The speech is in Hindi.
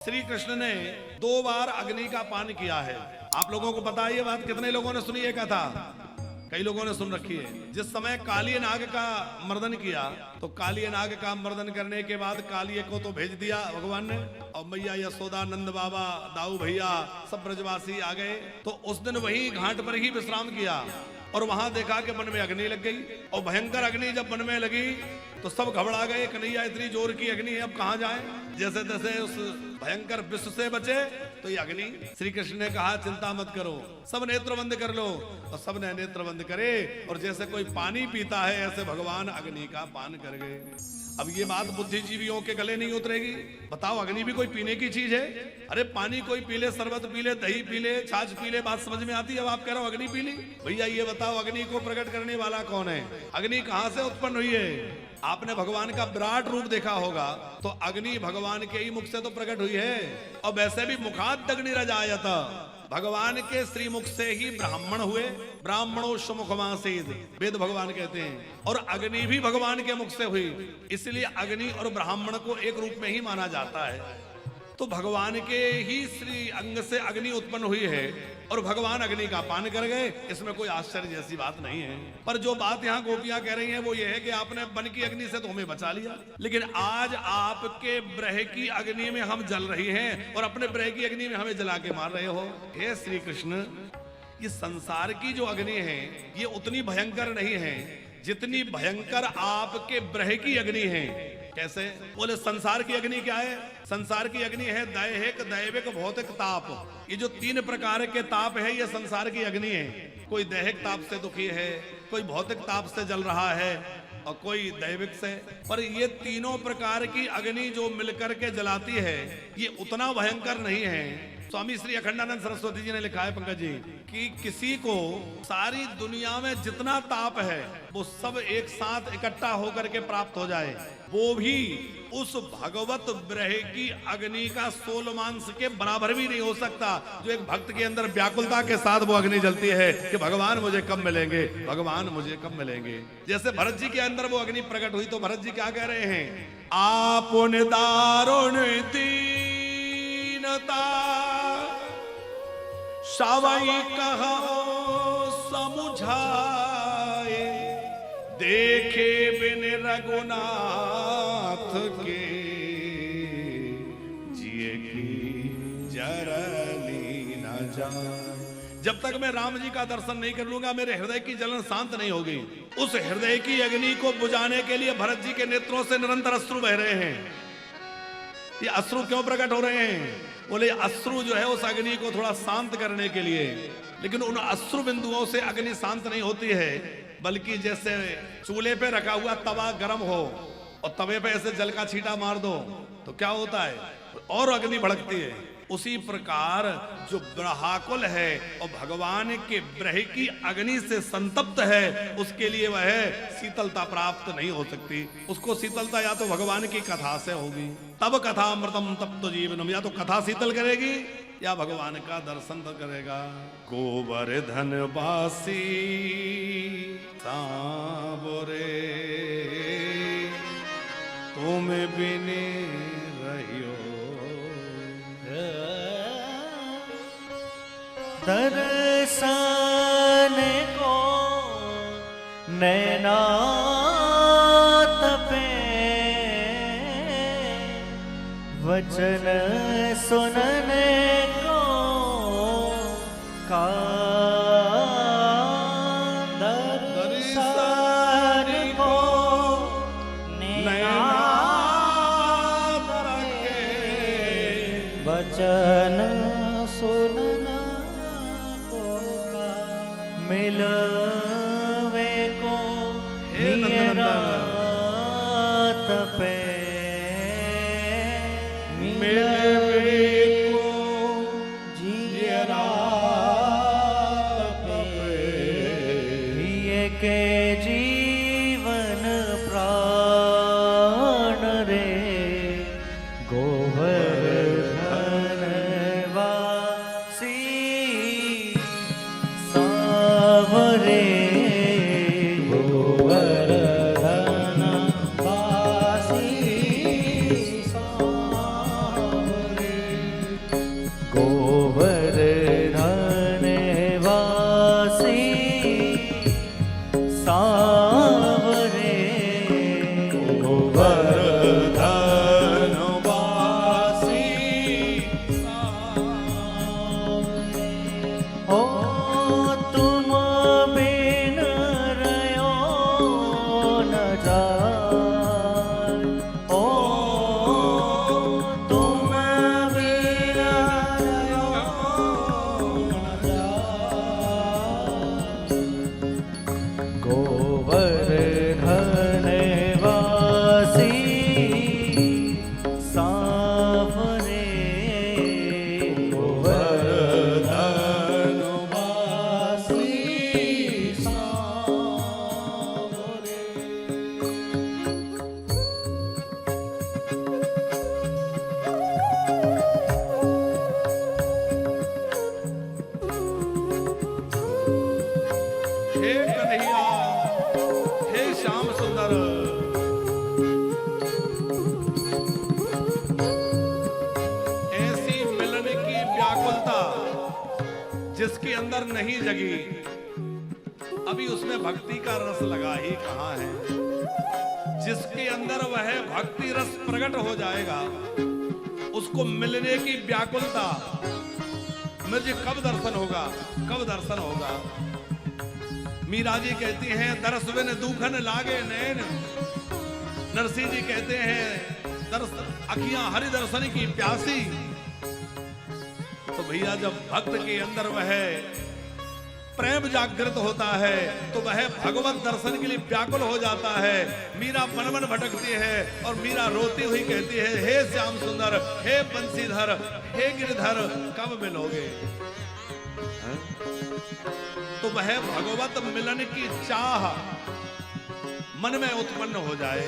श्री कृष्ण ने 2 बार अग्नि का पान किया है। आप लोगों को पता है ये बात? कितने लोगों ने सुनी है कथा? कई लोगों ने सुन रखी है। जिस समय कालिय नाग का मर्दन किया तो कालिय नाग का मर्दन करने के बाद कालिय को तो भेज दिया भगवान ने, और मैया यशोदा, नंद बाबा, दाऊ भैया सब ब्रजवासी आ गए। तो उस दिन वही घाट पर ही विश्राम किया और वहां देखा कि वन में अग्नि लग गई। और भयंकर अग्नि जब वन में लगी तो सब घबरा गए, कन्हैया इतनी जोर की अग्नि है, अब कहां जाएं? जैसे तैसे उस भयंकर विश्व से बचे तो ये अग्नि। श्री कृष्ण ने कहा चिंता मत करो, सब नेत्र बंद कर लो। और सब ने नेत्र बंद करे और जैसे कोई पानी पीता है ऐसे भगवान अग्नि का पान कर गए। अब ये बात बुद्धिजीवियों के गले नहीं उतरेगी। बताओ, अग्नि भी कोई पीने की चीज है? अरे पानी कोई पी ले, शरबत पी ले, दही पी ले, छाछ पी ले, बात समझ में आती है। अब आप कह रहे हो अग्नि पी ली। भैया ये बताओ, अग्नि को प्रकट करने वाला कौन है? अग्नि कहां से उत्पन्न हुई है? आपने भगवान का विराट रूप देखा होगा तो अग्नि भगवान के ही मुख से तो प्रकट हुई है। और वैसे भी मुखाद अग्नि रजायत, भगवान के श्रीमुख से ही ब्राह्मण हुए। ब्राह्मणों सुमुखमासीद वेद भगवान कहते हैं। और अग्नि भी भगवान के मुख से हुई, इसलिए अग्नि और ब्राह्मण को एक रूप में ही माना जाता है। तो भगवान के ही श्री अंग से अग्नि उत्पन्न हुई है और भगवान अग्नि का पान कर गए। इसमें कोई आश्चर्य जैसी बात नहीं है। पर जो बात यहाँ गोपियां कह रही हैं वो ये है कि आपने वन की अग्नि से तो हमें बचा लिया, लेकिन आज आपके ब्रह की अग्नि में हम जल रही हैं और अपने ब्रह की अग्नि में हमें जला के मार रहे हो। हे श्री कृष्ण, ये संसार की जो अग्नि है ये उतनी भयंकर नहीं है जितनी भयंकर आपके ब्रह की अग्नि है। कैसे? बोले संसार की अग्नि क्या है? संसार की अग्नि है दैहिक, दैविक, भौतिक ताप। ये जो 3 प्रकार के ताप है ये संसार की अग्नि है। कोई दैहिक ताप से दुखी है, कोई भौतिक ताप से जल रहा है और कोई दैविक से। पर ये तीनों प्रकार की अग्नि जो मिलकर के जलाती है ये उतना भयंकर नहीं है। स्वामी श्री अखंडानंद सरस्वती जी ने लिखा है पंकज जी कि किसी को सारी दुनिया में जितना ताप है वो सब एक साथ इकट्ठा होकर के प्राप्त हो जाए, वो भी उस भगवत ब्रह की अग्नि का 16 के बराबर भी नहीं हो सकता। जो एक भक्त के अंदर व्याकुलता के साथ वो अग्नि जलती है कि भगवान मुझे कब मिलेंगे, भगवान मुझे कब मिलेंगे। जैसे भरत जी के अंदर वो अग्नि प्रकट हुई तो भरत जी क्या कह रहे हैं? आपने दारुण दीनता सवई कहो समुझाए, देखे बिन रघुनाथ के जिए की जरनी न जाए। जब तक मैं राम जी का दर्शन नहीं कर लूंगा मेरे हृदय की जलन शांत नहीं होगी। उस हृदय की अग्नि को बुझाने के लिए भरत जी के नेत्रों से निरंतर अश्रु बह रहे हैं। ये अश्रु क्यों प्रकट हो रहे हैं? बोले अश्रु जो है उस अग्नि को थोड़ा शांत करने के लिए। लेकिन उन अश्रु बिंदुओं से अग्नि शांत नहीं होती है, बल्कि जैसे चूल्हे पे रखा हुआ तवा गर्म हो और तवे पे ऐसे जल का छींटा मार दो तो क्या होता है? और अग्नि भड़कती है। उसी प्रकार जो ब्रहाकुल है और भगवान के ब्रह की अग्नि से संतप्त है उसके लिए वह शीतलता प्राप्त नहीं हो सकती। उसको शीतलता या तो भगवान की कथा से होगी, तब कथा अमृतम तप्त जीवनम। या तो कथा शीतल करेगी या भगवान का दर्शन तो करेगा। गोवर्धन वासी सांवरे तुम बिने रहियो, दर्शन को नैना तपे, वचन सुनने को कान, दर्शन को नैना तपे, वचन सुनना को कान, मिलवे को मेरा तपे, मिलवे को जीरा तपे, ये के जीवन प्राण रे गोवर्धन वासी सांवरे। जिसके अंदर नहीं जगी, अभी उसमें भक्ति का रस लगा ही कहां है। जिसके अंदर वह भक्ति रस प्रकट हो जाएगा, उसको मिलने की व्याकुलता, मुझे कब दर्शन होगा, कब दर्शन होगा। मीरा जी कहती हैं दरस बिन दूखन लागे नैन। नरसिंह जी कहते हैं दर्श अखियां हरि दर्शन की प्यासी। तो भैया जब भक्त के अंदर वह प्रेम जागृत होता है तो वह भगवत दर्शन के लिए व्याकुल हो जाता है। मीरा वन वन भटकती है और मीरा रोती हुई कहती है, हे श्याम सुंदर, हे बंसीधर, हे गिरधर, कब मिलोगे। तो वह भगवत मिलन की चाह मन में उत्पन्न हो जाए।